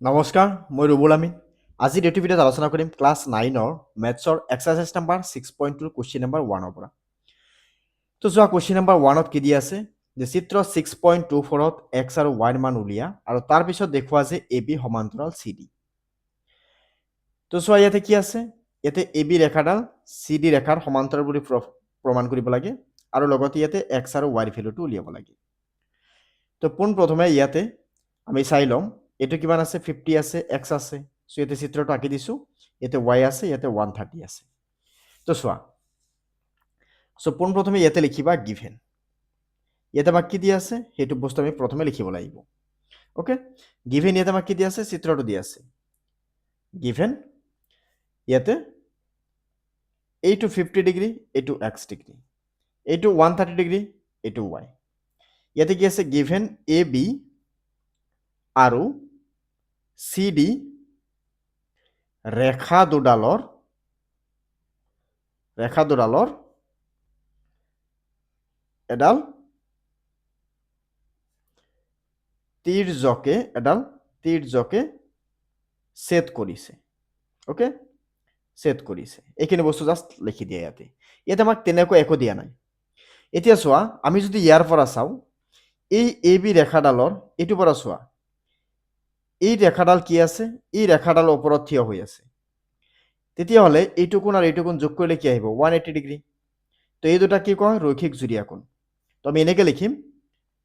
নমস্কাৰ, মই ৰুবুল আমিন। আজিৰ এইটো ভিডিঅ'ত আলোচনা কৰিম ক্লাছ 9ৰ মেথছৰ এক্সাৰচাইজ নাম্বাৰ 6.2 কুৱেশ্যন নাম্বাৰ 1ৰ পৰা। তো যোৱা কুৱেশ্যন নাম্বাৰ 1ত কি দিয়া আছে যে চিত্ৰ 6.24ত এক্স আৰু ৱাইৰ মান উলিয়া আৰু তাৰপিছত দেখুওৱা যে এ বি সমান্তৰাল চি ডি। তো চোৱা ইয়াতে কি আছে, ইয়াতে এ বি ৰেখাডাল চি ডি ৰেখাৰ সমান্তৰাল বুলি প্ৰমাণ কৰিব লাগে আৰু লগতে ইয়াতে এক্স আৰু ৱাইৰ ভেলুটো উলিয়াব লাগে। তো পোনপ্ৰথমে ইয়াতে আমি চাই ল'ম এইটো কিমান আছে, 50 আছে, এক্স আছে। চ' ইয়াতে চিত্ৰটো আঁকি দিছোঁ, ইয়াতে ৱাই আছে, ইয়াতে 130 আছে। তো চোৱা, চ' পোনপ্ৰথমে ইয়াতে লিখিবা গিভেন। ইয়াতে আমাক কি দিয়া আছে সেইটো বস্তু আমি প্ৰথমে লিখিব লাগিব। অ'কে, গিভেন ইয়াতে আমাক কি দিয়া আছে, চিত্ৰটো দিয়া আছে। গিভেন ইয়াতে এইটো 50 ডিগ্ৰী, এইটো এক্স ডিগ্ৰী, এইটো 130 ডিগ্ৰী, এইটো ৱাই। ইয়াতে কি আছে, গিভেন এ বি আৰু চি ডি ৰেখা দুডালৰ এডাল তিৰ্যকে ছেদ কৰিছে। অ'কে, ছেদ কৰিছে। এইখিনি বস্তু জাষ্ট লিখি দিয়া ইয়াতে। ইয়াতে আমাক তেনেকৈ একো দিয়া নাই। এতিয়া চোৱা, আমি যদি ইয়াৰ পৰা চাওঁ, এই এ বি ৰেখাডালৰ এইটোৰ পৰা চোৱা, এই ৰেখাডাল কি আছে, এই ৰেখাডালৰ ওপৰত থিয় হৈ আছে। তেতিয়াহ'লে এইটো কোণ আৰু এইটো কোণ যোগ কৰিলে কি আহিব, 180 ডিগ্ৰী। তো এই দুটা কি কোৱা হয়, ৰৈখিক জুৰীয়া কোণ। তো আমি এনেকৈ লিখিম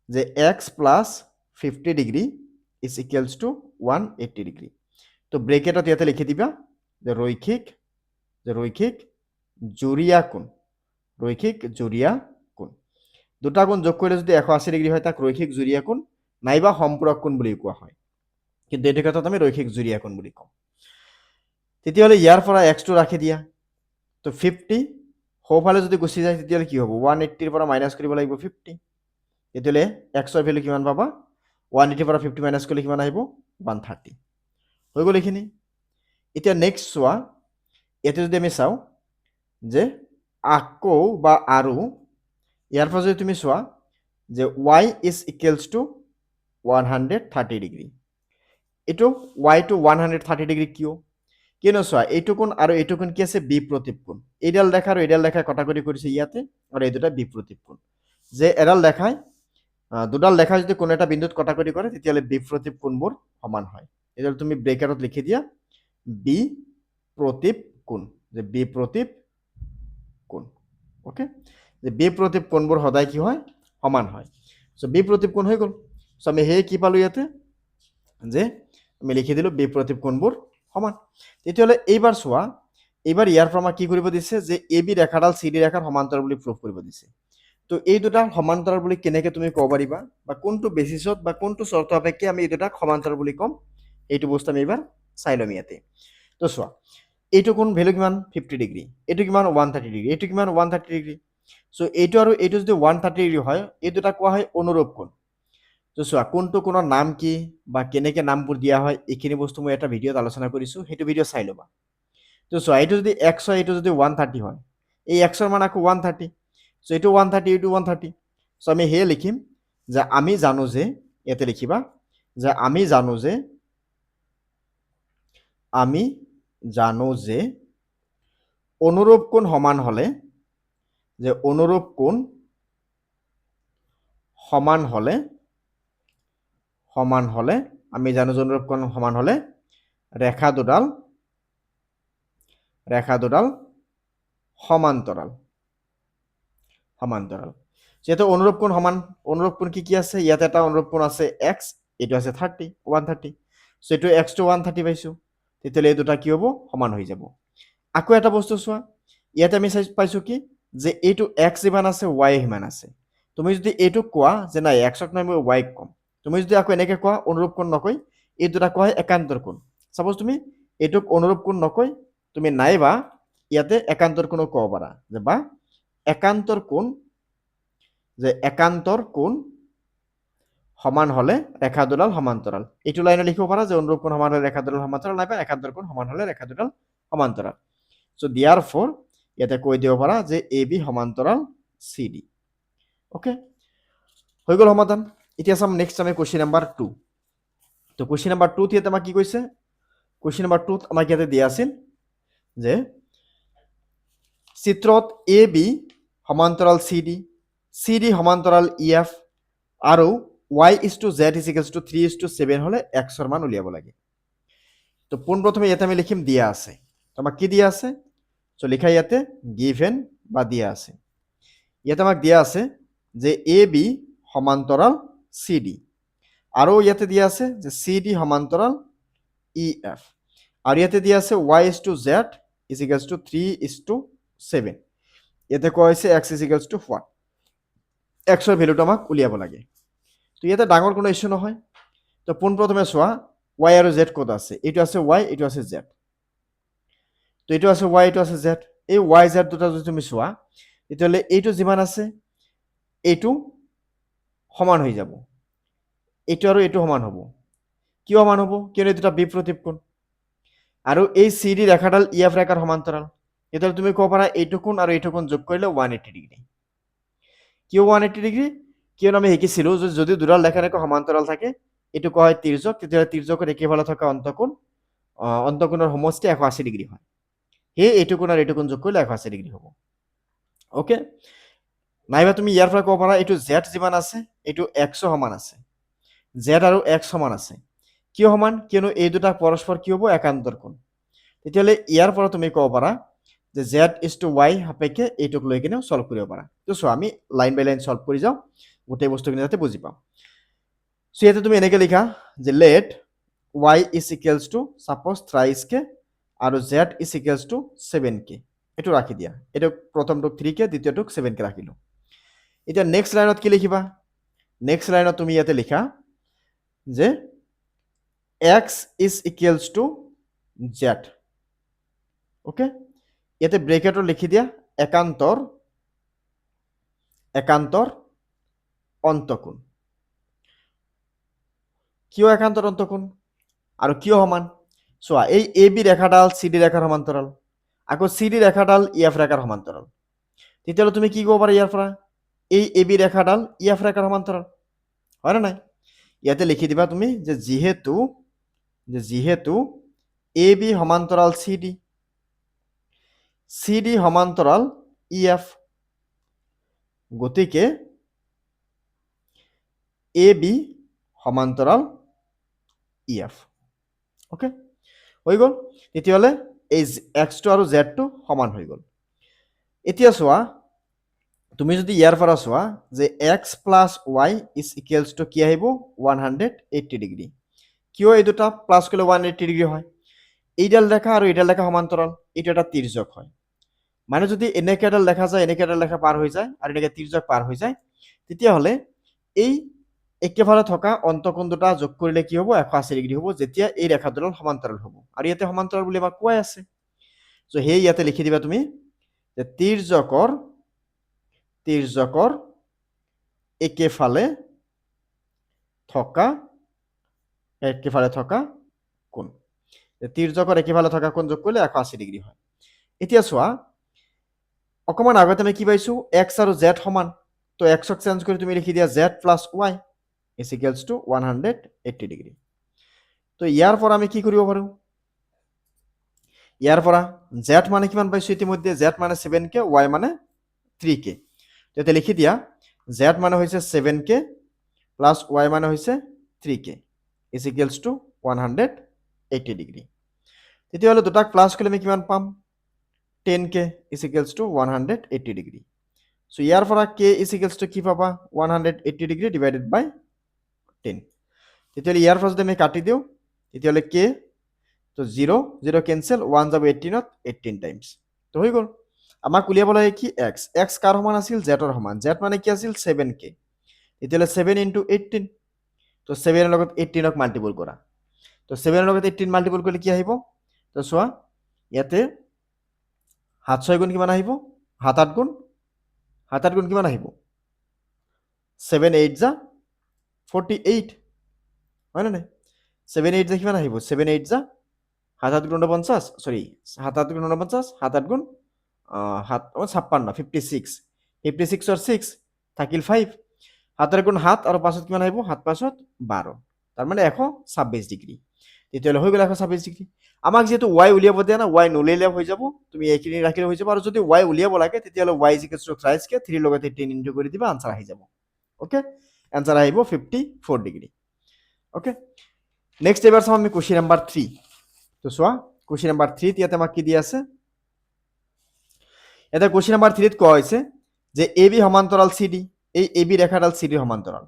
যে x plus 50 degree is equals two 180 degree. তো ব্ৰেকেটত ইয়াতে লিখি দিবা যে ৰৈখিক জুৰীয়া কোণ। দুটা কোণ যোগ কৰিলে যদি 180 ডিগ্ৰী হয় তাক ৰৈখিক জুৰীয়া কোণ নাইবা সম্পূৰক কোণ বুলি কোৱা হয়, কিন্তু এইটো ক্ষেত্ৰত আমি ৰৈখিক জুৰীয়া কোণ বুলি কওঁ। তেতিয়াহ'লে ইয়াৰ পৰা এক্সটো ৰাখি দিয়া। তো 50 সোঁফালে যদি গুচি যায় তেতিয়াহ'লে কি হ'ব, 180ৰ পৰা মাইনাছ কৰিব লাগিব 50। তেতিয়াহ'লে এক্সৰ ভেলু কিমান পাবা, 180 পৰা 50 মাইনাছ কৰিলে কিমান আহিব, 130। হৈ গ'ল এইখিনি। এতিয়া নেক্সট চোৱা, ইয়াতে যদি আমি চাওঁ যে আকৌ বা আৰু ইয়াৰ পৰা যদি তুমি চোৱা যে y is equals two 130 degree. এইটো ৱাইটো 130 ডিগ্ৰী কিয়নো চোৱা, এইটো কোণ আৰু এইটো কোণ কি আছে, বিপ্ৰতীপ কোণ। এইডাল ৰেখা আৰু এইডাল ৰেখাই কটাকটি কৰিছে ইয়াতে, আৰু এই দুটা বিপ্ৰতীপ কোণ। যে এডাল ৰেখাই দুডাল ৰেখাই যদি কোনো এটা বিন্দুত কটাকটি কৰে তেতিয়াহ'লে বিপ্ৰতীপ কোণবোৰ সমান হয়। এইডাল তুমি ব্ৰেকেটত লিখি দিয়া বিপ্ৰতীপ কোণ, যে বিপ্ৰতীপ কোণ। অ'কে, যে বিপ্ৰতীপ কোণবোৰ সদায় কি হয়, সমান হয়। চ' বিপ্ৰতীপ কোণ হৈ গ'ল। চ' আমি সেয়ে কি পালোঁ ইয়াতে, যে আমি লিখি দিলোঁ বিপ্ৰতীপ কোণবোৰ সমান। তেতিয়াহ'লে এইবাৰ চোৱা, এইবাৰ ইয়াৰ পৰা আমাক কি কৰিব দিছে, যে এ বি ৰেখাডাল চি ডি ৰেখাৰ সমান্তৰাল বুলি প্ৰুভ কৰিব দিছে। তো এই দুটা সমান্তৰাল বুলি কেনেকৈ তুমি ক'ব পাৰিবা, বা কোনটো বেচিছত বা কোনটো চৰ্ত সাপেক্ষে আমি এই দুটাক সমান্তৰাল বুলি ক'ম, এইটো বস্তু আমি এইবাৰ চাই ল'ম ইয়াতে। তো চোৱা, এইটো কোণ ভেলু কিমান, 50 ডিগ্ৰী, এইটো কিমান 130 ডিগ্ৰী, এইটো কিমান 130 ডিগ্ৰী। চ' এইটো আৰু এইটো যদি 130 ডিগ্ৰী হয়, এই দুটা কোৱা হয় অনুৰূপ কোণ। তো চোৱা, কোনটো কোণৰ নাম কি বা কেনেকৈ নামবোৰ দিয়া হয়, এইখিনি বস্তু মই এটা ভিডিঅ'ত আলোচনা কৰিছোঁ, সেইটো ভিডিঅ' চাই ল'বা। তো চোৱা, এইটো যদি এক্স হয়, এইটো যদি 130 হয়, এই এক্সৰ মান আকৌ 130। চ' এইটো 130, এইটো 130। চ' আমি সেয়ে লিখিম যে আমি জানো যে, ইয়াতে লিখিবা যে আমি জানো যে অনুৰূপ কোণ সমান হ'লে, আমি জানো যে অনুৰূপ কোণ সমান হ'লে ৰেখা দুডাল সমান্তৰাল। যিহেতু অনুৰূপ কোণ সমান, অনুৰূপ কোণ কি আছে, ইয়াতে এটা অনুৰূপ কোণ আছে এক্স, এইটো আছে 130। চ' এইটো এক্সটো 130 পাইছোঁ, তেতিয়াহ'লে এই দুটা কি হ'ব, সমান হৈ যাব। আকৌ এটা বস্তু চোৱা, ইয়াতে আমি পাইছোঁ কি, যে এইটো এক্স যিমান আছে ৱাই সিমান আছে। তুমি যদি এইটোক কোৱা যে নাই এক্সক নাই মই ৱাইক ক'ম, তুমি যদি আকৌ এনেকৈ কোৱা অনুৰূপ কোণ নকৈ, এই দুটা কোৱা হয় একান্তৰ কোণ। চাপ'জ তুমি এইটোক অনুৰূপ কোণ নকৈ তুমি নাইবা ইয়াতে একান্তৰ কোণো ক'ব পাৰা, যে বা একান্তৰ কোণ সমান হ'লে ৰেখা দুডাল সমান্তৰাল। এইটো লাইনে লিখিব পাৰা যে অনুৰূপ কোণ সমান হ'লে ৰেখা দুডাল সমান্তৰাল, নাইবা একান্তৰ কোণ সমান হ'লে ৰেখা দুডাল সমান্তৰাল। চ' দিয়াৰ ফৰ ইয়াতে কৈ দিব পাৰা যে এ বি সমান্তৰাল চি ডি। অ'কে, হৈ গ'ল সমাধান। এতিয়া চাম নেক্সট আমি কুৱেশ্যন নাম্বাৰ 2। তো কুৱেশ্যন নম্বৰ 2 ইয়াতে আমাক কি কৈছে কুৱেশ্যন নম্বৰ 2 আমাক ইয়াতে দিয়া আছিল যে চিত্ৰত এ বি সমান্তৰাল চি ডি সমান্তৰাল ই এফ আৰু y/z = 3:7 হলে x ৰ মান উলিয়াব লাগে। তো পোনপ্ৰথমে ইয়াতে আমি লিখিম দিয়া আছে। তো আমাক কি দিয়া আছে? তো লিখা ইয়াতে গিভেন বা দিয়া আছে। ইয়াতে আমাক দিয়া আছে যে এ বি সমান্তৰাল চি ডি আৰু ইয়াতে দিয়া আছে যে চি ডি সমান্তৰাল ই এফ আৰু ইয়াতে দিয়া আছে y/z = 3:7। ইয়াতে কোৱা হৈছে x = 1। x ৰ ভ্যালুটো আমাক উলিয়াব লাগে। তো ইয়াতে ডাঙৰ কোনো ইস্যু নহয়। তো পোনপ্ৰথমে চোৱা y আৰু z ক'ত আছে? এইটো আছে y, এইটো আছে z। তো এইটো আছে y, এইটো আছে z। এই y z দুটা যদি তুমি চোৱা তেতিয়াহ'লে এইটো যিমান আছে এইটো সমান হৈ যাব। এইটো আৰু এইটো সমান হ'ব। কিয় সমান হ'ব? কিয়নো এই দুটা বিপৰীত কোণ আৰু এই চি ডি ৰেখাডাল ই এফ ৰেখাৰ সমান্তৰাল। তেতিয়াহ'লে তুমি ক'ব পাৰা এইটো কোণ আৰু এইটো কোণ যোগ কৰিলে 180 ডিগ্ৰী। কিয় 180 ডিগ্ৰী? কিয়নো আমি শিকিছিলো যে যদি দুডাল ৰেখা সমান্তৰাল থাকে এইটো কোৱা হয় তিৰ্যক। তেতিয়াহ'লে তিৰ্যকৰ একেফালে থকা অন্তকোণৰ সমষ্টি 180 ডিগ্ৰী হয়। সেয়ে এইটো কোণ আৰু এইটো কোণ যোগ কৰিলে 180 ডিগ্ৰী হ'ব। ওকে, নাইবা তুমি ইয়াৰ পৰা ক'ব পাৰা এইটো জেড যিমান আছে এইটো এক্সো সমান আছে। জেড আৰু এক্স সমান আছে। কিয় সমান? কিয়নো এই দুটা পৰস্পৰ কি হ'ব? একান্তৰ কোণ। তেতিয়াহ'লে ইয়াৰ পৰা তুমি ক'ব পাৰা যে z/y সাপেক্ষে এইটোক লৈ কিনে সলভ কৰিব পাৰা। তো চোৱা আমি লাইন বাই লাইন সলভ কৰি যাওঁ, গোটেই বস্তুখিনি যাতে বুজি পাওঁ। সো ইয়াতে তুমি এনেকে লিখা যে লেট y = সাপোজ 23k আৰু z = 7k। এইটো ৰাখি দিয়া। এইটো প্ৰথমটোক 3k, দ্বিতীয়টোক 7k ৰাখিলো। এতিয়া নেক্সট লাইনত কি লিখিবা? নেক্সট লাইনত তুমি ইয়াতে লিখা যে x = z। ওকে, ইয়াতে ব্ৰেকেটত লিখি দিয়া একান্তৰ অন্তকোণ। কিয় একান্তৰ অন্তকোণ আৰু কিয় সমান? চোৱা এই এ বি ৰেখাডাল চি ডি ৰেখাৰ সমান্তৰাল, আকৌ চি ডি ৰেখাডাল ই এফ ৰেখাৰ সমান্তৰাল। তেতিয়াহ'লে তুমি কি ক'ব পাৰা ইয়াৰ পৰা? এই এ বি ৰেখাডাল ই এফ ৰেখাৰ সমান্তৰাল, হয় নে নাই? ইয়াতে লিখি দিবা তুমি যে যিহেতু এ বি সমান্তৰাল চি ডি সমান্তৰাল ই এফ, গতিকে এ বি সমান্তৰাল ই এফ। ওকে, হৈ গ'ল। তেতিয়াহ'লে এই এক্সটো আৰু জেডটো সমান হৈ গ'ল। এতিয়া চোৱা তুমি যদি ইয়াৰ পৰা চোৱা যে এক্স প্লাছ ৱাই = কি আহিব? 180 ডিগ্ৰী। কিয় এই দুটা প্লাছ কৰিলে 180 ডিগ্ৰী হয়? এইডাল ৰেখা আৰু এইডাল ৰেখা সমান্তৰাল, এইটো এটা তিৰ্যক হয়। মানে যদি এনেকে এডাল ৰেখা যায়, এনেকে এডাল ৰেখা পাৰ হৈ যায় আৰু এনেকে তিৰ্যক পাৰ হৈ যায়, তেতিয়াহ'লে এই একেফালে থকা অন্তকোণ দুটা যোগ কৰিলে কি হ'ব? 180 ডিগ্ৰী হ'ব, যেতিয়া এই ৰেখা দুডাল সমান্তৰাল হ'ব। আৰু ইয়াতে সমান্তৰাল বুলি আমাক কোৱাই আছে। চ' সেই ইয়াতে লিখি দিবা তুমি যে তিৰ্যকৰ একেফালে থকা কোণ। তিৰ্যকৰ একেফালে থকা কোণ যোগ কৰিলে 180 ডিগ্ৰী হয়। এতিয়া চোৱা অকমান আগতে আমি কি পাইছো? এক্স আৰু জেড সমান। তো এক্সক চেঞ্জ কৰি তুমি লিখি দিয়া জেড প্লাছ ৱাই = 180 ডিগ্ৰী। তো ইয়াৰ পৰা আমি কি কৰিব পাৰো? ইয়াৰ পৰা জেড মানে কিমান পাইছো? ইতিমধ্যে জেড মানে 7k, ৱাই মানে 3k। তেতিয়া লিখি দিয়া জেড মানে হৈছে 7k প্লাছ ৱাই মানে হৈছে 3k = 180 ডিগ্ৰী। তেতিয়াহ'লে দুটাক প্লাছ কৰিলে আমি কিমান পাম? 10k = 180 degree. চ' ইয়াৰ পৰা k = কি পাবা? 180 ডিগ্ৰী ডিভাইডেড বাই 10। তেতিয়াহ'লে ইয়াৰ পৰা যদি আমি কাটি দিওঁ তেতিয়াহ'লে k, তো 0 কেনচেল, 1 যাব 18ত, 18 টাইমছ। তো হৈ গ'ল। আমাক উলিয়াব লাগে কি? এক্স কাৰ সমান আছিল? জেডৰ সমান। জেড মানে কি আছিল? 7k। তেতিয়াহ'লে 7 × 18, তো 7ৰ লগত 18ক মাল্টিপল কৰা। তো 7ৰ লগত 18 মাল্টিপল কৰিলে কি আহিব? তো চোৱা ইয়াতে 7 গুণ কিমান আহিব? 7 গুণ কিমান আহিব? 7 8 যা 48, হয় নে নাই? 7 8 যা কিমান আহিব? 7 8 যা 7 গুণ 49, সরি 7 গুণ 49, 7 গুণ 56, 56, 56 और 6 থাকিল 5, 7 গুণ 7 আৰু 5 কিমান আহিব? 7 5 12। তাৰ মানে 126 ডিগ্ৰী তেতিয়াহ'লে হৈ গ'ল 126 ডিগ্ৰী আমাক যেহেতু y উলিয়াব দিয়া না y নলিয়ালে হৈ যাব তুমি এইখিনি ৰাখিলে হৈ যাব আৰু যদি y উলিয়াব লাগে তেতিয়াহ'লে y thrice কে 3 লগতে 10 ইনটু কৰি দিবা আনসাৰ আহি যাব ওকে আনসাৰ আহিব 54 ডিগ্ৰী ওকে নেক্সট এবাৰ চাম আমি কোৱেশ্চন নাম্বাৰ 3 তো চোৱা কোৱেশ্চন নাম্বাৰ 3 ইয়াতে আমাক কি দিয়া আছে এটা কোৱেশ্চন নাম্বাৰ 3 ত কোৱা হৈছে যে AB সমান্তৰাল CD এই AB ৰেখাডাল CD সমান্তৰাল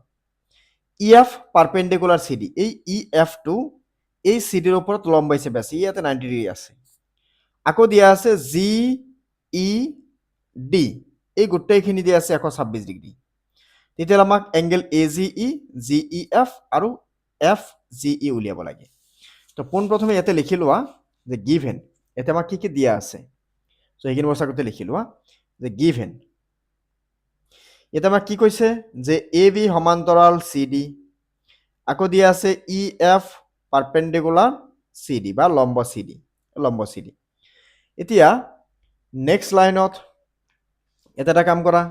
EF পাৰপেন্ডিকুলাৰ CD এই EF টো এই CD ৰ ওপৰত লম্ব হিচাপে আছে ইয়াতে 90 ডিগ্ৰী আছে আকৌ দিয়া আছে GED এই গোটেইখিনি দিয়া আছে 126 ডিগ্ৰী তেতিয়াহ'লে আমাক এংগেল AGE GEF আৰু FGE উলিয়াব লাগে তো পোনপ্ৰথমে ইয়াতে লিখি লোৱা যে গিভেন ইয়াতে আমাক কি কি দিয়া আছে সো এইখিনি বস্তু আগতে লিখি লোৱা যে গিভেন এটা আমাক কি কৈছে যে AB সমান্তৰাল CD আকৌ দিয়া আছে EF পাৰপেন্ডিকুলাৰ CD বা লম্ব CD এতিয়া নেক্সট লাইনত এটা কাম কৰা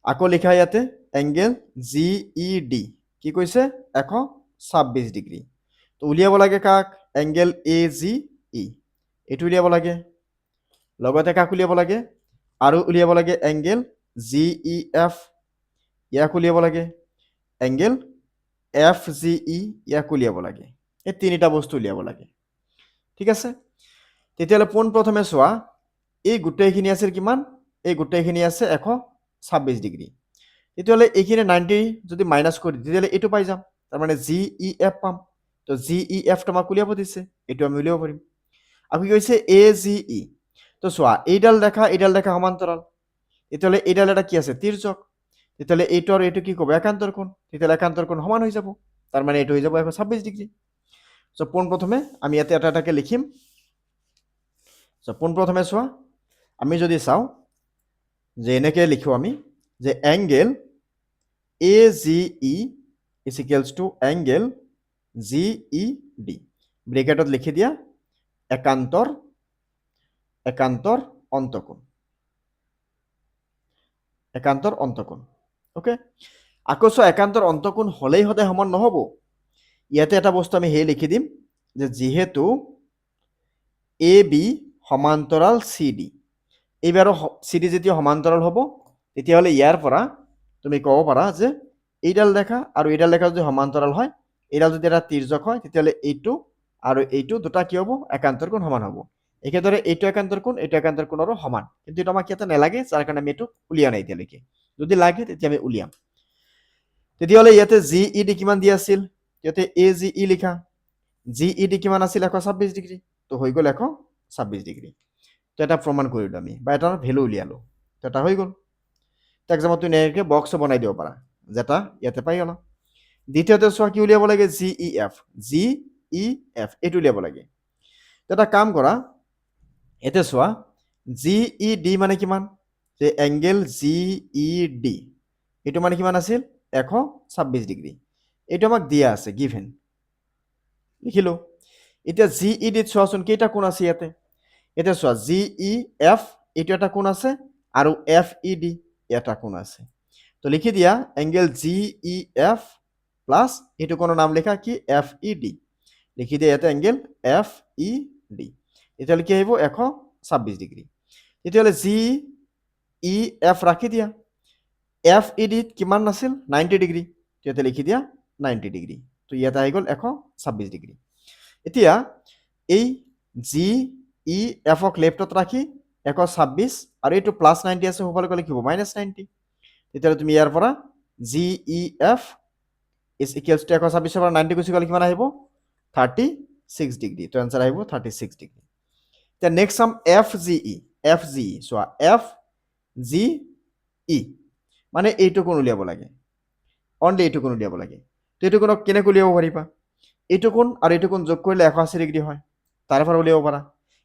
আকৌ লিখা ইয়াতে এংগেল GED কি কৈছে 126 ডিগ্ৰী তো উলিয়াব লাগে কাক এংগেল AGE এটো উলিয়াব লাগে লগতে কাক উলিয়াব লাগে আৰু উলিয়াব লাগে এংগেল GEF ইয়াক উলিয়াব লাগে এংগেল FGE ইয়াক উলিয়াব লাগে এই তিনিটা বস্তু উলিয়াব লাগে ঠিক আছে তেতিয়াহ'লে পোনপ্ৰথমে চোৱা এই গোটেইখিনি আছে কিমান এই গোটেইখিনি আছে 126 ডিগ্ৰী তেতিয়াহ'লে এইখিনি 90 যদি মাইনাস কৰি তেতিয়াহ'লে এইটো পাই যাম তাৰ মানে GEF পাম তো GEF টো আমাক উলিয়াব দিছে এইটো আমি উলিয়াব পাৰিম আৰু কি কৈছে AGE তো চোৱা এইডাল ৰেখা সমান্তৰাল তেতিয়াহ'লে এইডাল এটা কি আছে তিৰ্যক তেতিয়াহ'লে এইটো আৰু এইটো কি ক'ব একান্তৰ কোণ তেতিয়াহ'লে একান্তৰ কোণ সমান হৈ যাব তাৰ মানে এইটো হৈ যাব 126 ডিগ্ৰী সো পোনপ্ৰথমে আমি ইয়াতে এটাকে লিখিম সো পোনপ্ৰথমে চোৱা আমি যদি চাওঁ যে এনেকৈ লিখো আমি যে angle AGE is equals to angle GED ব্ৰেকেটত লিখি দিয়া একান্তৰ অন্তকোণ ওকে আকৌ চোৱা একান্তৰ অন্তকোণ হলেই সদায় সমান নহব ইয়াতে এটা বস্তু আমি হেই লিখি দিম যে যেহেতু AB সমান্তৰাল CD এইবাৰো CD যেতিয়া সমান্তৰাল হ'ব তেতিয়াহ'লে ইয়াৰ পৰা তুমি ক'ব পাৰা যে এইডাল ৰেখা আৰু এইডাল ৰেখা যদি সমান্তৰাল হয় এইডাল যদি এটা তিৰ্যক হয় তেতিয়াহ'লে এইটো আৰু এইটো দুটা কি হ'ব একান্তৰ কোণ সমান হ'ব একেদৰে এইটো একান্তৰ কোণৰো সমান কিন্তু এটা আমাক ইয়াতে নালাগে যাৰ কাৰণে আমি এইটো উলিয়া নাই এতিয়ালৈকে যদি লাগে তেতিয়া আমি উলিয়াম তেতিয়াহ'লে ইয়াতে GED কিমান দিয়া আছিল ইয়াতে AGE লিখা GED কিমান আছিল 126 ডিগ্ৰী তো হৈ গ'ল 126 ডিগ্ৰী তো এটা প্ৰমাণ কৰিলো আমি বা এটাৰ ভ্যালু উলিয়ালো তো এটা হৈ গ'ল তো এক্সামত তুমি এনেকৈ বক্স বনাই দিব পাৰা যেটা ইয়াতে পাই গ'লা দ্বিতীয়তে চোৱা কি উলিয়াব লাগে GEF এইটো উলিয়াব লাগে তো এটা কাম কৰা এতে চোৱা GED মানে কিমান যে এংগেল GED এইটো মানে কিমান আছিল 126 ডিগ্ৰী এইটো আমাক দিয়া আছে গিভেন লিখিলো এতিয়া GED চোৱাচোন কেইটা কোণ আছে ইয়াতে এতিয়া চোৱা GEF এইটো এটা কোণ আছে আৰু FED এটা কোণ আছে তো লিখি দিয়া এংগেল GEF প্লাস এইটো কোণৰ নাম লেখা কি FED লিখি দিয়া ইয়াতে এংগেল FED তেতিয়াহ'লে কি আহিব 126 ডিগ্ৰী তেতিয়াহ'লে GEF ৰাখি দিয়া FED কিমান আছিল 90 ডিগ্ৰী তেতিয়াহ'লে লিখি দিয়া 90 ডিগ্ৰী তো ইয়াতে আহি গ'ল 126 ডিগ্ৰী এতিয়া এই GEF ক লেফটত ৰাখি 126 আৰু এইটো প্লাস 90 আছে হ'বলৈ গ'লে কি হ'ব -90 তেতিয়াহ'লে তুমি ইয়াৰ পৰা GEF is equals to 126 পৰা 90 গুচি গ'লে কিমান আহিব 36 ডিগ্ৰী তো আনসাৰ আহিব 36 ডিগ্ৰী এতিয়া নেক্সট চাম FGE চোৱা FGE মানে এইটো কোণ উলিয়াব লাগে অনলি এইটো কোণ উলিয়াব লাগে তো এইটো কোণক কেনেকৈ উলিয়াব পাৰিবা এইটো কোণ আৰু এইটো কোণ যোগ কৰিলে 180 ডিগ্ৰী হয় তাৰ পৰা উলিয়াব পাৰা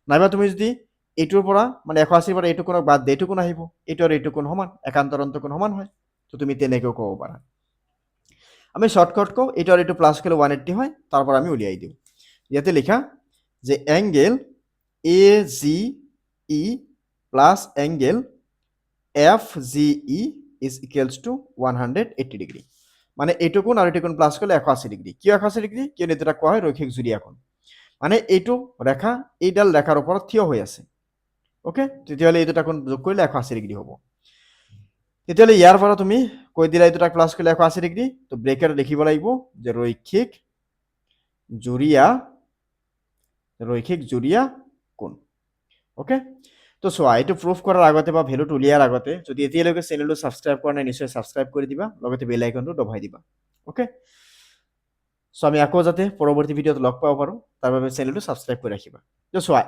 নাইবা তুমি যদি এইটোৰ পৰা মানে 180 পৰা এইটো কোণক বাদ দিয়ে এইটো কোণ আহিব এইটো আৰু এইটো কোণ সমান একান্তৰ অন্তকোণ সমান হয় তো তুমি তেনেকৈ ক'ব পাৰা আমি শর্টকাট কও এটা আর এটা প্লাস করলে 180 হয় তারপর আমি উলিয়াই দিই ইয়াতে লেখা যে angle AGE plus angle FGE is equals to 180 degree মানে এইটো কোণ আৰু এইটো কোণ প্লাছ কৰিলে 180 ডিগ্ৰী কিয় 180 ডিগ্ৰী কিয়নো এইটো কোৱা হয় ৰৈখিক জুৰীয়া কোণ মানে এইটো ৰেখা এইডাল ৰেখাৰ ওপৰত থিয় হৈ আছে ওকে তেতিয়াহ'লে এই দুটা কোণ যোগ কৰিলে 180 ডিগ্ৰী হ'ব তেতিয়াহ'লে ইয়াৰ পৰা তুমি কৈ দিলা এই দুটাক প্লাছ কৰিলে 180 ডিগ্ৰী তো ব্ৰেকেট লিখিব লাগিব যে ৰৈখিক জুৰীয়া কোণ ওকে তো চোৱা এইটো প্ৰুফ কৰাৰ আগতে বা ভেলুটো উলিয়াৰ আগতে যদি এতিয়ালৈকে চেনেলটো ছাবস্ক্ৰাইব কৰা নাই নিশ্চয় ছাবস্ক্ৰাইব কৰি দিবা লগতে বেল আইকনটো দবাই দিবা ওকে সো আমি আকৌ যাতে পৰৱৰ্তী ভিডিঅ'ত লগ পাব পাৰোঁ তাৰ বাবে চেনেলটো ছাবস্ক্ৰাইব কৰি ৰাখিবা তো চোৱা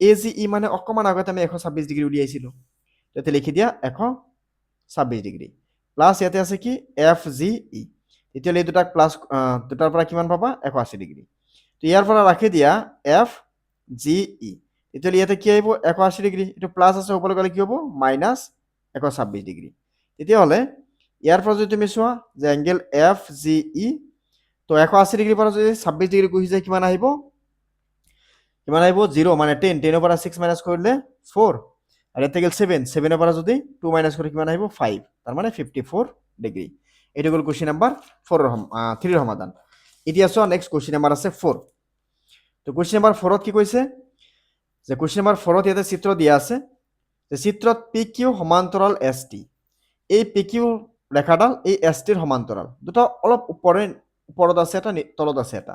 এজিই মানে অকণমান আগতে আমি 126 ডিগ্ৰী উলিয়াইছিলোঁ তেতিয়া লিখি দিয়া 126 ডিগ্ৰী প্লাছ ইয়াতে আছে কি এফ জি ই তেতিয়াহ'লে এই দুটাক প্লাছ দুটাৰ পৰা কিমান পাবা 180 ডিগ্ৰী তো ইয়াৰ পৰা ৰাখি দিয়া এফ জি ই তেতিয়াহ'লে ইয়াতে কি আহিব 180 ডিগ্ৰী এইটো প্লাছ আছে ওপৰলৈ গ'লে কি হ'ব মাইনাছ 126 ডিগ্ৰী তেতিয়াহ'লে ইয়াৰ পৰা যদি তুমি চোৱা যে এংগেল এফ জি ই তো 180 ডিগ্ৰীৰ পৰা যদি 26 ডিগ্ৰী গুচি যায় কিমান আহিব 0 মানে 10 পৰা 6 মাইনাছ কৰিলে 4 আৰু ইয়াতে গ'ল 7 পৰা যদি 2 মাইনাছ কৰি কিমান আহিব 5 তাৰ মানে 54 ডিগ্ৰী এইটো গ'ল কুৱেশ্যন নাম্বাৰ 3ৰ সমাধান এতিয়া চোৱা নেক্সট কুৱেশ্যন নাম্বাৰ আছে 4 তো কুৱেশ্যন নাম্বাৰ 4ত কি কৈছে যে কুৱেশ্যন নাম্বাৰ 4ত ইয়াতে চিত্ৰ দিয়া আছে যে চিত্ৰত পি কিউ সমান্তৰাল এছ টি এই পি কিউ ৰেখাডাল এই এছ টিৰ সমান্তৰাল দুটা অলপ ওপৰত আছে এটা তলত আছে এটা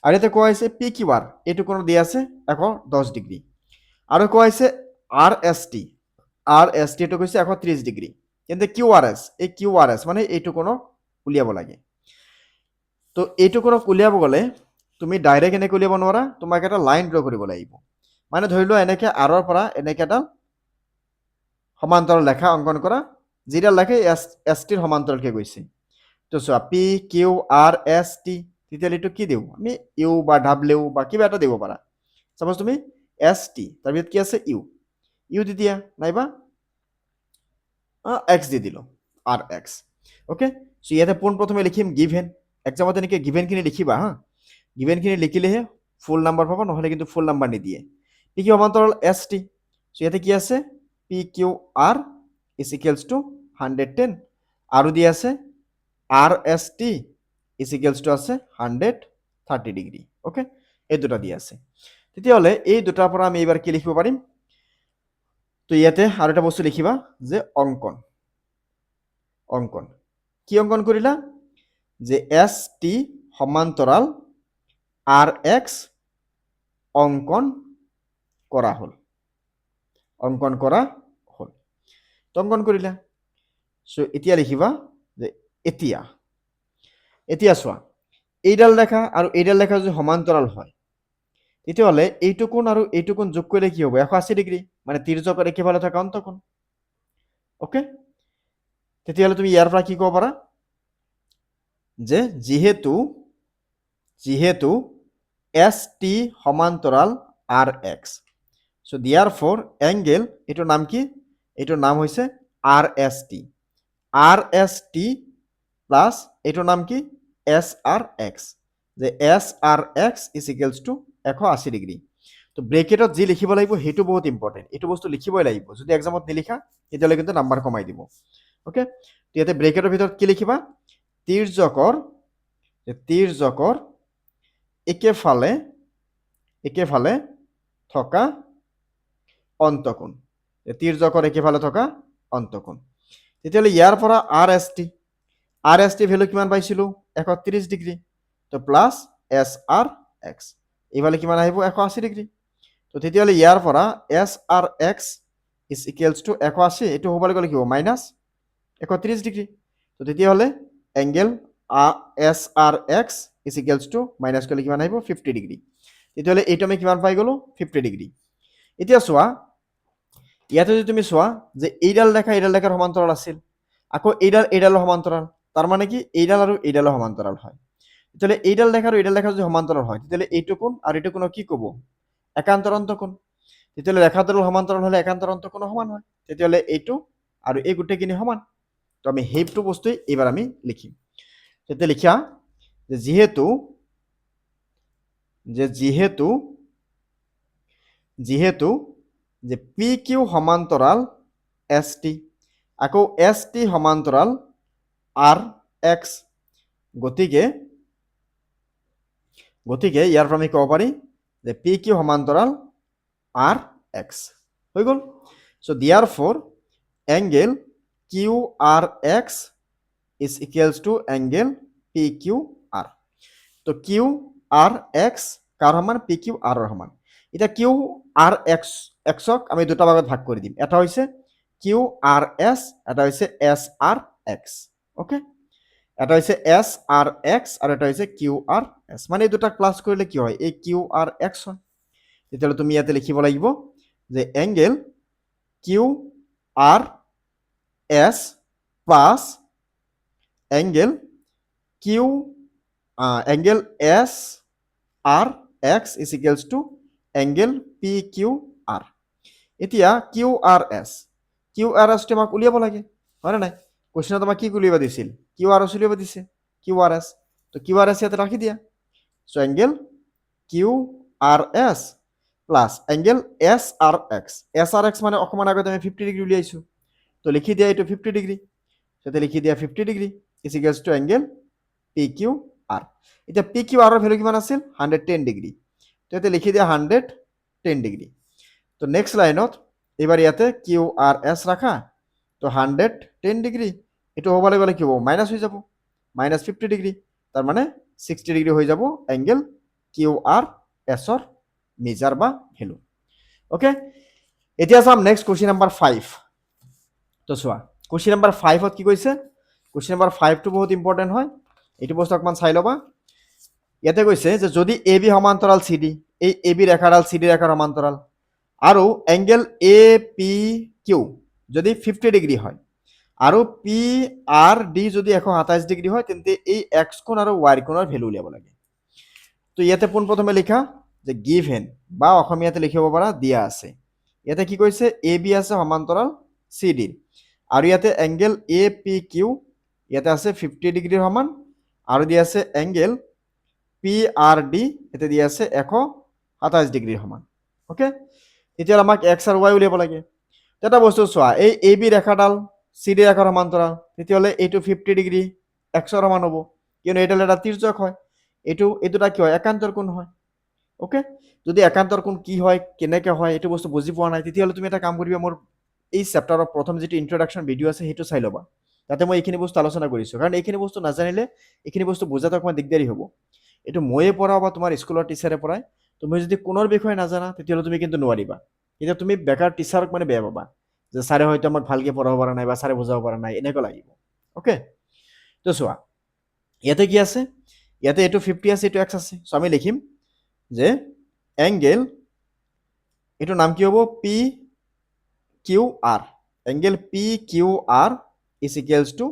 আৰু ইয়াতে কোৱা হৈছে পি কিউ আৰ এইটো কোণ দিয়া আছে 110 ডিগ্ৰী আৰু কোৱা হৈছে আৰ এছ টি এইটো কৈছে 130 ডিগ্ৰী কিন্তু কিউ আৰ এছ মানে এইটো কোণক উলিয়াব লাগে তো এইটো কোণক উলিয়াব গ'লে তুমি ডাইৰেক্ট এনেকৈ উলিয়াব নোৱাৰা তোমাক এটা লাইন ড্ৰ কৰিব লাগিব মানে ধৰি লোৱা এনেকৈ আৰৰ পৰা এনেকৈ এটা সমান্তৰাল ৰেখা অংকন কৰা যিডাল ৰেখা এছ টিৰ সমান্তৰালকৈ গৈছে তো চোৱা P Q R S T তেতিয়াহ'লে এইটো কি দিওঁ আমি ইউ বা ডাব্লিউ বা কিবা এটা দিব পাৰা চাপ'জ তুমি এছ টি তাৰপিছত কি আছে ইউ দি দিয়া নাইবা এক্স দি দিলোঁ আৰ এক্স অ'কে চ' ইয়াতে পোনপ্ৰথমে লিখিম গিভেন এক্সামত এনেকৈ গিভেনখিনি লিখিবা হা গিভেনখিনি লিখিলেহে ফুল নাম্বাৰ পাবা নহ'লে কিন্তু ফুল নাম্বাৰ নিদিয়ে পি কিউ সমান্তৰাল এছ টি চ' ইয়াতে কি আছে P Q R is equals to 110 আৰু দি আছে R S T is equals to আছে 130 ডিগ্ৰী অ'কে এই দুটা দি আছে তেতিয়াহ'লে এই দুটাৰ পৰা আমি এইবাৰ কি লিখিব পাৰিম তো ইয়াতে আৰু এটা বস্তু লিখিবা যে অংকন কি অংকন কৰিলা যে এছ টি সমান্তৰাল আৰ এক্স অংকন কৰা হ'ল তো অংকন কৰিলা চ' এতিয়া লিখিবা যে এতিয়া চোৱা এইডাল ৰেখা আৰু এইডাল ৰেখা যদি সমান্তৰাল হয় তেতিয়াহ'লে এইটো কোণ আৰু এইটো কোণ যোগ কৰিলে কি হ'ব 180 ডিগ্ৰী মানে তিৰ্যকৰ একেফালে থকা অন্তকোণ অ'কে তেতিয়াহ'লে তুমি ইয়াৰ পৰা কি ক'ব পাৰা যে যিহেতু এছ টি সমান্তৰাল আৰ এক্স চ' দিয়াৰ ফৰ এংগেল এইটোৰ নাম কি এইটোৰ নাম হৈছে আৰ এছ টি প্লাছ এইটোৰ নাম কি এছ আৰ এক্স যে S R X is equals two 180 degree তো ব্ৰেকেটত যি লিখিব লাগিব সেইটো বহুত ইম্পৰ্টেণ্ট এইটো বস্তু লিখিবই লাগিব যদি এক্সামত নিলিখা তেতিয়াহ'লে কিন্তু নাম্বাৰ কমাই দিব অ'কে ইয়াতে ব্ৰেকেটৰ ভিতৰত কি লিখিবা তিৰ্যকৰ একেফালে থকা অন্তকোণ তেতিয়াহ'লে ইয়াৰ পৰা আৰ এছ টি ভেলু কিমান পাইছিলোঁ 130 ডিগ্ৰী তো প্লাছ এছ আৰ এক্স এইফালে কিমান আহিব 180 ডিগ্ৰী তো তেতিয়াহ'লে ইয়াৰ পৰা S R X is equals two 180 এইটো হ'বলৈ গ'লে কি হ'ব মাইনাছ 130 ডিগ্ৰী তো তেতিয়াহ'লে angle S R X is equals two minus কৰিলে কিমান আহিব 50 ডিগ্ৰী তেতিয়াহ'লে এইটো আমি কিমান পাই গ'লোঁ 50 ডিগ্ৰী এতিয়া চোৱা ইয়াতে যদি তুমি চোৱা যে এইডাল ৰেখাৰ সমান্তৰাল আছিল আকৌ এইডালৰ সমান্তৰাল তাৰ মানে কি এইডাল আৰু এইডালৰ সমান্তৰাল হয় তেতিয়াহ'লে এইডাল ৰেখা যদি সমান্তৰাল হয় তেতিয়াহ'লে এইটো কোণ আৰু এইটো কোণক কি ক'ব একান্তৰ অন্তকোণ তেতিয়াহ'লে ৰেখাটোৰ সমান্তৰাল হ'লে একান্তৰ অন্তকোণো সমান হয় তেতিয়াহ'লে এইটো আৰু এই গোটেইখিনি সমান তো আমি সেইটো বস্তুৱেই এইবাৰ আমি লিখিম তেতিয়া লিখা যে যিহেতু যে পি কিউ সমান্তৰাল এছ টি আকৌ এছ টি সমান্তৰাল আৰ এক্স গতিকে ইয়াৰ পৰা আমি ক'ব পাৰি যে পি কিউ সমান্তৰাল আৰ এক্স হৈ গ'ল so' therefore angle Q R X is equals to angle P Q R তো কিউ আৰ এক্স কাৰ সমান পি কিউ আৰৰ সমান এতিয়া কিউ আৰ এক্সক আমি দুটা ভাগত ভাগ কৰি দিম এটা হৈছে কিউ আৰ এছ এটা হৈছে এছ আৰ এক্স অ'কে এটা হৈছে এছ আৰ এক্স আৰু এটা হৈছে কিউ আৰ এছ মানে এই দুটাক প্লাছ কৰিলে কি হয় এই কিউ আৰ এক্স হয় তেতিয়াহ'লে তুমি ইয়াতে লিখিব লাগিব যে angle Q R S plus angle Q angle S R X is equals to angle P Q R এতিয়া কিউ আৰ এছটো আমাক উলিয়াব লাগে হয়নে নাই কুৱেশ্যনত আমাক কি উলিয়াব দিছিল কিউ আৰ এছ উলিয়াব দিছে কিউ আৰ এছ তো কিউ আৰ এছ ইয়াতে ৰাখি দিয়া so' angle Q R S plus angle S R X মানে অকণমান আগতে আমি 50 ডিগ্ৰী উলিয়াইছোঁ তো লিখি দিয়া এইটো 50 ডিগ্ৰী তাতে লিখি দিয়া 50 degree is equals to angle P Q R এতিয়া পি কিউ আৰৰ ভেলু কিমান আছিল 110 ডিগ্ৰী তো ইয়াতে লিখি দিয়া 110 ডিগ্ৰী তো নেক্সট লাইনত এবাৰ ইয়াতে কিউ আৰ এছ ৰাখা তো 110 ডিগ্ৰী এইটো হ'বলৈ গ'লে কি হ'ব মাইনাছ হৈ যাব মাইনাছ 50 ডিগ্ৰী তাৰ মানে 60 ডিগ্ৰী হৈ যাব এংগেল কিউ আৰ এছৰ মেজাৰ বা ভেলু অ'কে এতিয়া চাম নেক্সট কুৱেশ্যন নম্বৰ 5 তো চোৱা কুৱেশ্যন নম্বৰ 5ত কি কৈছে কুৱেশ্যন নম্বৰ 5টো বহুত ইম্পৰ্টেণ্ট হয় এইটো বস্তু অকণমান চাই ল'বা ইয়াতে কৈছে যে যদি এ বি সমান্তৰাল চি ডি এই এ বি ৰেখাডাল চি ডি ৰেখাৰ সমান্তৰাল আৰু এংগেল এ পি কিউ যদি 50 ডিগ্ৰী হয় আৰু পি আৰ ডি যদি 127 ডিগ্ৰী হয় তেন্তে এই এক্স কোণ আৰু ৱাই কোণৰ ভেলু উলিয়াব লাগে তো ইয়াতে পোনপ্ৰথমে লিখা যে গিভেন বা অসমীয়াতে লিখিব পাৰা দিয়া আছে ইয়াতে কি কৈছে এ বি আছে সমান্তৰাল চি ডি আৰু ইয়াতে এংগেল এ পি কিউ ইয়াতে আছে 50 ডিগ্ৰীৰ সমান আৰু দিয়া আছে এংগেল পি আৰ ডি ইয়াতে দিয়া আছে 127 ডিগ্ৰীৰ সমান অ'কে এতিয়া আমাক এক্স আৰু ৱাই উলিয়াব লাগে এটা বস্তু চোৱা এই এ বি ৰেখাডাল চি ডি ৰেখাৰ সমান্তৰাল তেতিয়াহ'লে এইটো 50 ডিগ্ৰী এক্সৰ সমান হ'ব কিয়নো এইডাল এটা তিৰ্যক হয় এইটো দুটা কি হয় একান্তৰ কোণ হয় অ'কে যদি একান্তৰ কোণ কি হয় কেনেকৈ হয় এইটো বস্তু বুজি পোৱা নাই তেতিয়াহ'লে তুমি এটা কাম কৰিবা মোৰ এই চেপ্টাৰৰ প্ৰথম যিটো ইন্ট্ৰডাকশ্যন ভিডিঅ' আছে সেইটো চাই ল'বা তাতে মই এইখিনি বস্তু আলোচনা কৰিছোঁ কাৰণ এইখিনি বস্তু নাজানিলে এইখিনি বস্তু বুজাটো অকণমান দিগদাৰী হ'ব এইটো ময়ে পঢ়াও বা তোমাৰ স্কুলৰ টিচাৰে পঢ়াই তুমি যদি কোনৰ বিষয়ে নাজানা তেতিয়াহ'লে তুমি কিন্তু নোৱাৰিবা এতিয়া তুমি বেকাৰ টিচাৰক মানে বেয়া পাবা যে ছাৰে হয়তো আমাক ভালকৈ পঢ়াব পৰা নাই বা ছাৰে বুজাব পৰা নাই এনেকুৱা লাগিব অ'কে তো চোৱা ইয়াতে কি আছে ইয়াতে এইটো 50 আছে এইটো এক্স আছে চ' আমি লিখিম যে এংগেল এইটো নাম কি হ'ব P Q R angle P Q R is equals to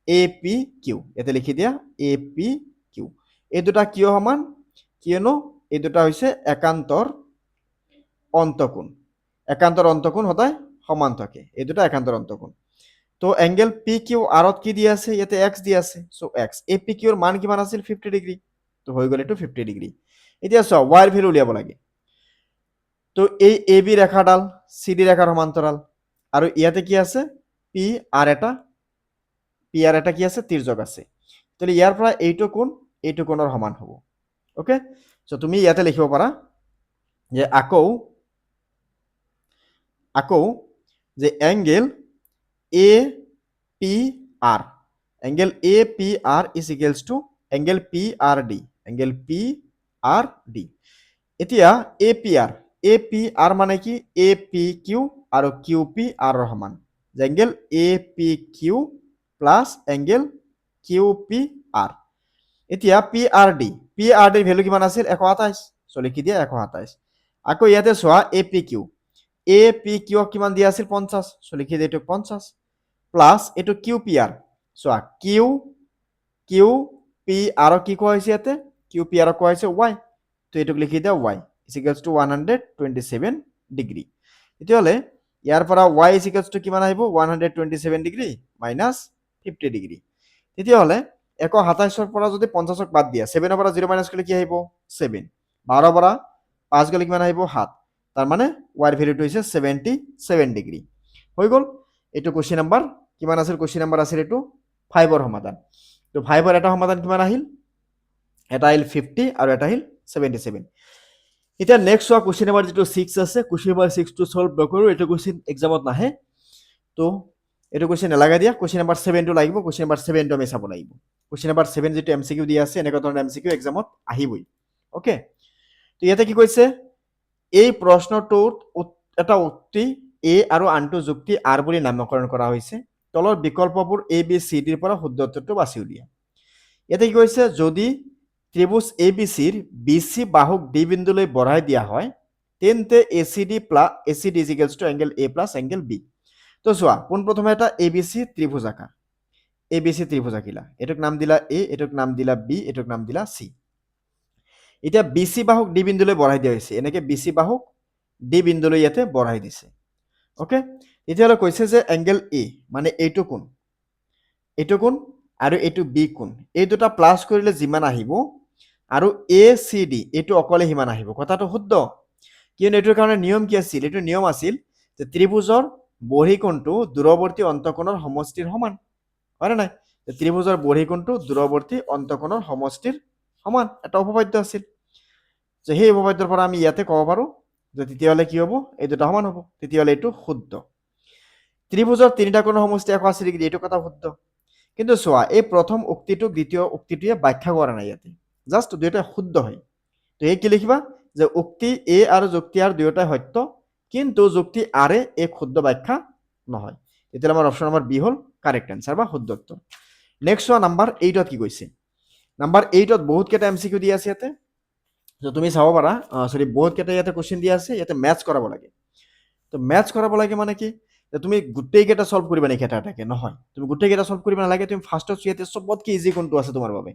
A P Q ইয়াতে লিখি দিয়া এ পি কিউ এই দুটা কিয় সমান কিয়নো এই দুটা হৈছে একান্তৰ অন্তকোণ সদায় সমান থাকে এই দুটা একান্তৰ অন্তকোণ তো এংগেল পি কিউ আৰত কি দিয়া আছে ইয়াতে এক্স দিয়া আছে চ' এক্স এ পি কিউৰ মান কিমান আছিল 50 ডিগ্ৰী তো হৈ গ'ল এইটো 50 ডিগ্ৰী এতিয়া চোৱা ৱাইৰ ভেলু উলিয়াব লাগে তো এই এ বি ৰেখাডাল চি ডি ৰেখাৰ সমান্তৰাল আৰু ইয়াতে কি আছে পি আৰ এটা কি আছে তিৰ্যক আছে তেতিয়াহ'লে ইয়াৰ পৰা এইটো কোণৰ সমান হ'ব অ'কে চ' তুমি ইয়াতে লিখিব পাৰা যে আকৌ যে angle A P R is equals to angle P R D এতিয়া এ পি আৰ মানে কি এ পি কিউ আৰু কিউ পি আৰৰ সমান যে angle A P Q plus angle Q P R এতিয়া পি আৰ ডিৰ ভেলু কিমান আছিল 127 চ' লিখি দিয়া 127 আকৌ ইয়াতে চোৱা এ পি কিউ কিমান দিয়া আছিল 50 চ' লিখি দিয়া এইটো 50 প্লাছ এইটো কিউ পি আৰ চোৱা কিউ পি আৰক কি কোৱা হৈছে ইয়াতে কিউ পি আৰক কোৱা হৈছে ৱাই তো এইটোক লিখি দিয়া y is equals two 127 degree তেতিয়াহ'লে ইয়াৰ পৰা ৱাই ইজ ইকুৱেলছ টু কিমান আহিব 127 ডিগ্ৰী মাইনাছ 50 ডিগ্ৰী তেতিয়াহ'লে 127ৰ পৰা যদি 50ক বাদ দিয়া 7ৰ পৰা 0 মাইনাছ কৰিলে কি আহিব 7 12ৰ পৰা 5 গ'লে কিমান আহিব 7 তাৰ মানে ৱাইৰ ভেলুটো হৈছে 77 ডিগ্ৰী হৈ গ'ল এইটো কুৱেশ্যন নম্বৰ কিমান আছিল কুৱেশ্যন নম্বৰ আছিল এইটো 5ৰ সমাধান তো 5ৰ এটা সমাধান কিমান আহিল, এটা আহিল 50 আৰু এটা আহিল 77। এতিয়া নেক্সট চোৱা কুৱেশ্যন নম্বৰ যিটো 6 আছে, কুৱেশ্যন নম্বৰ 6 টো সলভ নকৰো, এইটো কুৱেশ্যন এক্সামত নাহে, তো এইটো কুৱেশ্যন নালাগে দিয়া, কুৱেশ্যন নম্বৰ 7 টো লাগিব, কুৱেশ্যন নম্বৰ 7 টো আমি চাব লাগিব। কুৱেশ্যন নম্বৰ 7 যিটো এমচিকিউ দিয়া আছে, এনেকুৱা ধৰণৰ এমচিকিউ এক্সামত আহিবই। ওকে, তো ইয়াতে কি কৈছে, এই প্ৰশ্নটোত এটা উক্তি এ আৰু আনটো যুক্তি আৰ বুলি নামকৰণ কৰা হৈছে, তলৰ বিকল্পবোৰ এ বি চি ডিৰ পৰা শুদ্ধ উত্তৰটো বাছি উলিয়া। ইয়াতে কি কৈছে, যদি ত্ৰিভুজ এ বি চিৰ বি চি বাহুক ডি বিন্দুলৈ বঢ়াই দিয়া হয়, তেন্তে A C D is equals to angle A plus angle B. তো চোৱা, পোনপ্ৰথমে এটা এ বি চি ত্ৰিভুজ আঁকা, এ বি চি ত্ৰিভুজ আঁকিলা, এইটোক নাম দিলা এ, এইটোক নাম দিলা বি, এইটোক নাম দিলা চি। এতিয়া বি চি বাহুক ডি বিন্দুলৈ বঢ়াই দিয়া হৈছে, এনেকে বি চি বাহুক ডি বিন্দুলৈ ইয়াতে বঢ়াই দিছে। ওকে, তেতিয়াহ'লে কৈছে যে এংগেল এ মানে এইটো কোণ, এইটো কোণ আৰু এইটো বি কোণ, এই দুটা প্লাছ কৰিলে যিমান আহিব আৰু এ চি ডি এইটো অকলে সিমান আহিব। কথাটো শুদ্ধ, কিয়নো এইটোৰ কাৰণে নিয়ম কি আছিল, এইটো নিয়ম আছিল যে ত্ৰিভুজৰ বহিকোণটো দূৰৱৰ্তী অন্তঃকোণৰ সমষ্টিৰ সমান, হয় নাই? ত্ৰিভুজৰ বহিকোণটো দূৰৱৰ্তী অন্তঃকোণৰ সমষ্টিৰ সমান, এটা উপপাদ্য আছিল। যে সেই উপপাদ্যৰ পৰা আমি ইয়াতে ক'ব পাৰো যে তেতিয়াহ'লে কি হ'ব, এই দুটা সমান হ'ব, তেতিয়াহ'লে এইটো শুদ্ধ। ত্ৰিভুজৰ তিনিটা কোণৰ সমষ্টি 180 ডিগ্ৰী, এইটো কথা শুদ্ধ। কিন্তু চোৱা, এই প্ৰথম উক্তিটো দ্বিতীয় উক্তিটোৱে ব্যাখ্যা কৰা নাই ইয়াতে, জাষ্ট দুয়োটাই শুদ্ধ হয়। তো এই কি লিখিবা যে উক্তি এ আৰু যুক্তি আৰ দুয়োটাই সত্য, কিন্তু যুক্তি আৰে এক শুদ্ধ ব্যাখ্যা নহয়। তেতিয়াহ'লে আমাৰ অপশ্যন নম্বৰ বি হ'ল কাৰেক্ট এনচাৰ বা শুদ্ধ উত্তৰ। নেক্সট চোৱা নাম্বাৰ 8ত কি কৈছে। নাম্বাৰ 8ত বহুত কেইটা এমচিকিউ দি আছে ইয়াতে, তুমি চাব পাৰা, বহুত কেইটা ইয়াতে কুৱেশ্যন দিয়া আছে, ইয়াতে মেথছ কৰাব লাগে। তো মেথছ কৰাব লাগে মানে কি, যে তুমি গোটেইকেইটা সলভ কৰিবা নেকি এটা এটাকে, নহয়, তুমি গোটেইকেইটা সলভ কৰিব নালাগে, তুমি ফাৰ্ষ্টত ইয়াতে চবতকে ইজি কোনটো আছে তোমাৰ বাবে,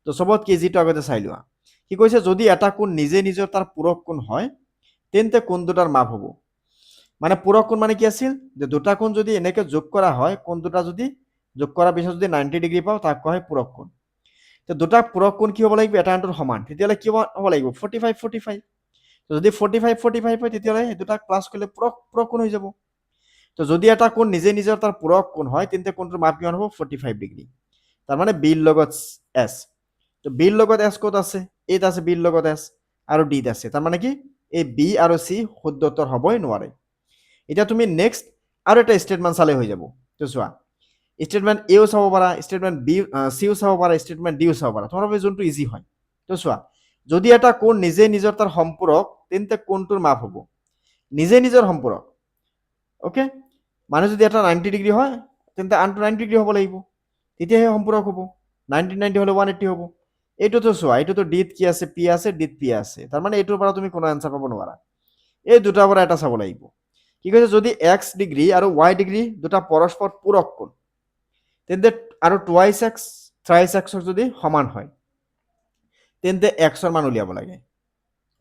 তো চবতকে ইজিটো আগতে চাই লোৱা। কি কৈছে, যদি এটা কোণ নিজে নিজৰ তাৰ পূৰক কোণ হয়, তেন্তে কোণ দুটাৰ মাপ হ'ব। মানে পূৰক কোণ মানে কি আছিল, যে দুটা কোণ যদি এনেকে যোগ কৰা হয়, কোণ দুটা যদি যোগ কৰাৰ পিছত যদি 90 ডিগ্ৰী পাওঁ, তাক কোৱা হয় পূৰক কোণ। তো দুটা পূৰক কোণ কি হ'ব লাগিব, এটা আনটোৰ সমান, তেতিয়াহ'লে কি হ'ব লাগিব 45 45। যদি 45 45 হয়, তেতিয়াহ'লে এই দুটাক প্লাছ কৰিলে পূৰক কোণ হৈ যাব। তো যদি এটা কোণ নিজে নিজৰ তাৰ পূৰক কোণ হয়, তেন্তে কোণটোৰ মাপ কিমান হ'ব, 45 ডিগ্ৰী। তাৰমানে বিৰ লগত এছ, তো বিৰ লগত এছ ক'ত আছে, এইত আছে বিৰ লগত এছ, আৰু ডিত আছে, তাৰমানে কি এই বি আৰু চি শুদ্ধ উত্তৰ হ'বই নোৱাৰে। এতিয়া তুমি নেক্সট আৰু এটা ষ্টেটমেণ্ট চালে হৈ যাব। তো চোৱা, ষ্টেটমেণ্ট এও চাব পাৰা, ষ্টেটমেণ্ট বি চিও চাব পাৰা, ষ্টেটমেণ্ট ডিও চাব পাৰা, তোমাৰ বাবে যোনটো ইজি হয়। তো চোৱা, যদি এটা কোণ নিজে নিজৰ তাৰ সম্পূৰক, তেন্তে কোণটোৰ মাপ হ'ব নিজে নিজৰ সম্পূৰক। ওকে, মানে যদি এটা 90 ডিগ্ৰী হয়, তেন্তে আনটো 90 ডিগ্ৰী হ'ব লাগিব, তেতিয়াহে সম্পূৰক হ'ব। 90 90 হ'লে 180 হ'ব। এইটোতো চোৱা, এইটোতো ডিত কি আছে, পি আছে, ডিত পি আছে, তাৰমানে এইটোৰ পৰা তুমি কোনো এনচাৰ পাব নোৱাৰা, এই দুটাৰ পৰা এটা চাব লাগিব। কি কৈছে, যদি এক্স ডিগ্ৰী আৰু ৱাই ডিগ্ৰী দুটা পৰস্পৰ পূৰক কোণ, তেন্তে আৰু টুৱাইছ এক্স থ্ৰাইছ এক্সৰ যদি সমান হয়, তেন্তে এক্সৰ মান উলিয়াব লাগে।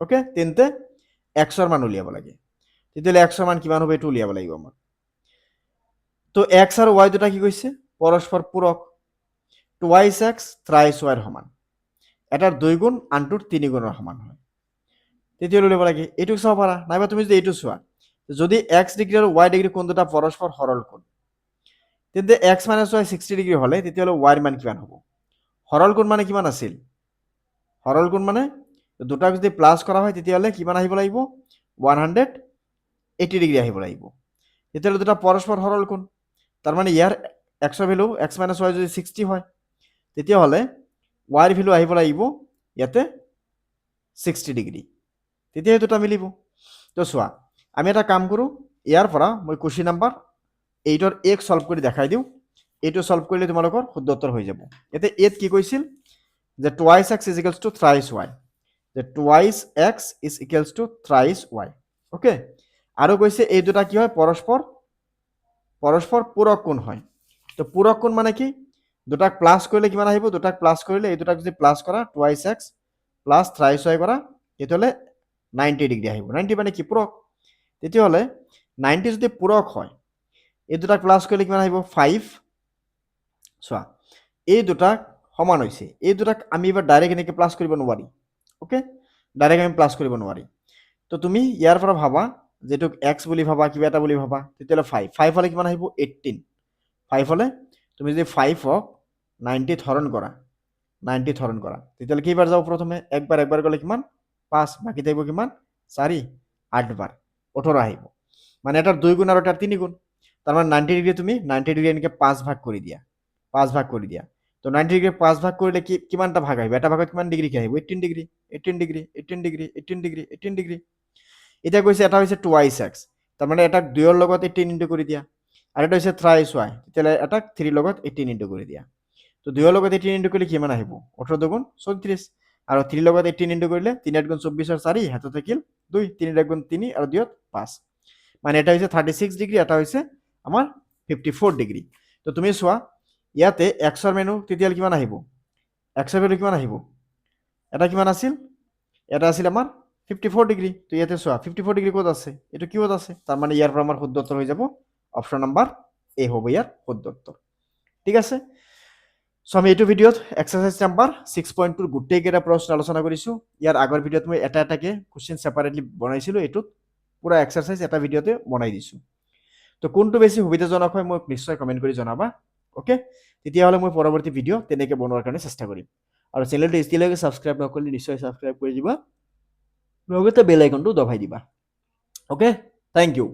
ওকে, তেন্তে এক্সৰ মান উলিয়াব লাগে, তেতিয়াহ'লে এক্সৰ মান কিমান হ'ব এইটো উলিয়াব লাগিব আমাক। তো এক্স আৰু ৱাই দুটা কি কৈছে, পৰস্পৰ পূৰক, টুৱাইছ এক্স থ্ৰাইছ ৱাইৰ সমান, এটাৰ 2 গুণ আনটোৰ 3 গুণৰ সমান হয়, তেতিয়াহ'লে উলিয়াব লাগে। এইটোক চাব পাৰা, নাইবা তুমি যদি এইটো চোৱা, যদি এক্স ডিগ্ৰী আৰু ৱাই ডিগ্ৰী কোণ দুটা পৰস্পৰ সৰল কোণ, তেন্তে এক্স মাইনাছ ৱাই 60 ডিগ্ৰী হ'লে তেতিয়াহ'লে ৱাইৰ মান কিমান হ'ব। সৰল কোণ মানে কিমান আছিল, সৰল কোণ মানে দুটাক যদি প্লাছ কৰা হয়, তেতিয়াহ'লে কিমান আহিব লাগিব, 180 ডিগ্ৰী আহিব লাগিব, তেতিয়াহ'লে দুটা পৰস্পৰ সৰল কোণ। তাৰমানে ইয়াৰ এক্সৰ ভেলু এক্স মাইনাছ ৱাই যদি 60 হয়, তেতিয়াহ'লে ৱাইৰ ভেলু আহিব লাগিব ইয়াতে 60 ডিগ্ৰী, তেতিয়াহে দুটা মিলিব। তো চোৱা, আমি এটা কাম কৰোঁ, ইয়াৰ পৰা মই কুৱেশ্যন নাম্বাৰ 8ৰ এক সলভ কৰি দেখাই দিওঁ, এইটো সলভ কৰিলে তোমালোকৰ শুদ্ধ উত্তৰ হৈ যাব। ইয়াতে এত কি কৈছিল, যে twice X is equals to thrice Y, যে twice X is equals to thrice Y. Okay, আৰু কৈছে এই দুটা কি হয়, পৰস্পৰ পূৰক কোণ হয়। তো পূৰক কোণ মানে কি, দুটাক প্লাছ কৰিলে কিমান আহিব, দুটাক প্লাছ কৰিলে এই দুটাক যদি প্লাছ কৰা, twice x plus thrice Y কৰা, তেতিয়াহ'লে 90 ডিগ্ৰী আহিব। 90 মানে কি, পূৰক। তেতিয়াহ'লে 90 যদি পূৰক হয়, এই দুটাক প্লাছ কৰিলে কিমান আহিব, 5। চোৱা, এই দুটাক সমান হৈছে, এই দুটাক আমি এবাৰ ডাইৰেক্ট এনেকৈ প্লাছ কৰিব নোৱাৰি। ওকে, ডাইৰেক্ট আমি প্লাছ কৰিব নোৱাৰি। তো তুমি ইয়াৰ পৰা ভাবা, যেটোক এক্স বুলি ভাবা, কিবা এটা বুলি ভাবা, তেতিয়াহ'লে 5 হ'লে কিমান আহিব, 18। 5 হ'লে তুমি যদি 5 হওক 90 হৰণ কৰা 90 হৰণ কৰা তেতিয়াহ'লে কেইবাৰ যাব প্ৰথমে একবাৰ গ'লে কিমান 5 বাকী থাকিব কিমান 4 8 বাৰ 18 আহিব মানে এটাৰ 2 গুণ আৰু এটাৰ 3 গুণ তাৰমানে 90 ডিগ্ৰী তুমি 90 ডিগ্ৰী এনেকৈ 5 ভাগ কৰি দিয়া 5 ভাগ কৰি দিয়া তো 90 ডিগ্ৰী 5 ভাগ কৰিলে কি কিমানটা ভাগ আহিব এটা ভাগত কিমান ডিগ্ৰী কি আহিব 18 degree 18 degree 18 degree 18 degree 18 degree এতিয়া কৈছে এটা হৈছে 2x তাৰমানে এটাক 2 ৰ লগত 18 ইনটু কৰি দিয়া আৰু এটা হৈছে thrice y তেতিয়াহ'লে এটাক 3 ৰ লগত 18 ইনটু কৰি দিয়া তো 2 ৰ লগত 18 ইনটু কৰিলে কিমান আহিব 18 দুগুণ 34 আৰু 3 ৰ লগত 18 ইনটু কৰিলে 3 8 গুণ 24 আৰু 4 হাতত থাকিল 2 3 1 গুণ 3 আৰু 2 5 মানে এটা হৈছে 36 ডিগ্ৰী এটা হৈছে আমাৰ 54 ডিগ্ৰী তো তুমি চোৱা ইয়াতে x ৰ মেনু তেতিয়াহ'লে কিমান আহিব x ৰ মেনু কিমান আহিব এটা কিমান আছিল এটা আছিল আমাৰ 54 ডিগ্ৰী তো ইয়াতে চোৱা 54 ডিগ্ৰী ক'ত আছে এইটো কিউত আছে তাৰ মানে ইয়াৰ পৰা আমাৰ শুদ্ধ উত্তৰ হৈ যাব অপশ্যন নাম্বাৰ এ হ'ব ইয়াৰ শুদ্ধ উত্তৰ ঠিক আছে সো আমি এইটো ভিডিঅ'ত এক্সাৰসাইজ নাম্বাৰ 6.2 গোটেইকেইটা প্ৰশ্ন আলোচনা কৰিছোঁ ইয়াৰ আগৰ ভিডিঅ'ত মই এটা এটাকে কুৱেশ্যন ছেপাৰেটলি বনাইছিলোঁ এইটোত পুৰা এক্সাৰসাইজ এটা ভিডিঅ'তে বনাই দিছোঁ তো কোনটো বেছি সুবিধাজনক হয় মোক নিশ্চয় কমেণ্ট কৰি জনাবা ওকে তেতিয়াহ'লে মই পৰৱৰ্তী ভিডিঅ' তেনেকৈ বনোৱাৰ কাৰণে চেষ্টা কৰিম আৰু চেনেলটো এতিয়ালৈকে ছাবস্ক্ৰাইব নকৰিলে নিশ্চয় ছাবস্ক্ৰাইব কৰি দিবা লগতে বেল আইকনটো দবাই দিবা ওকে থেংক ইউ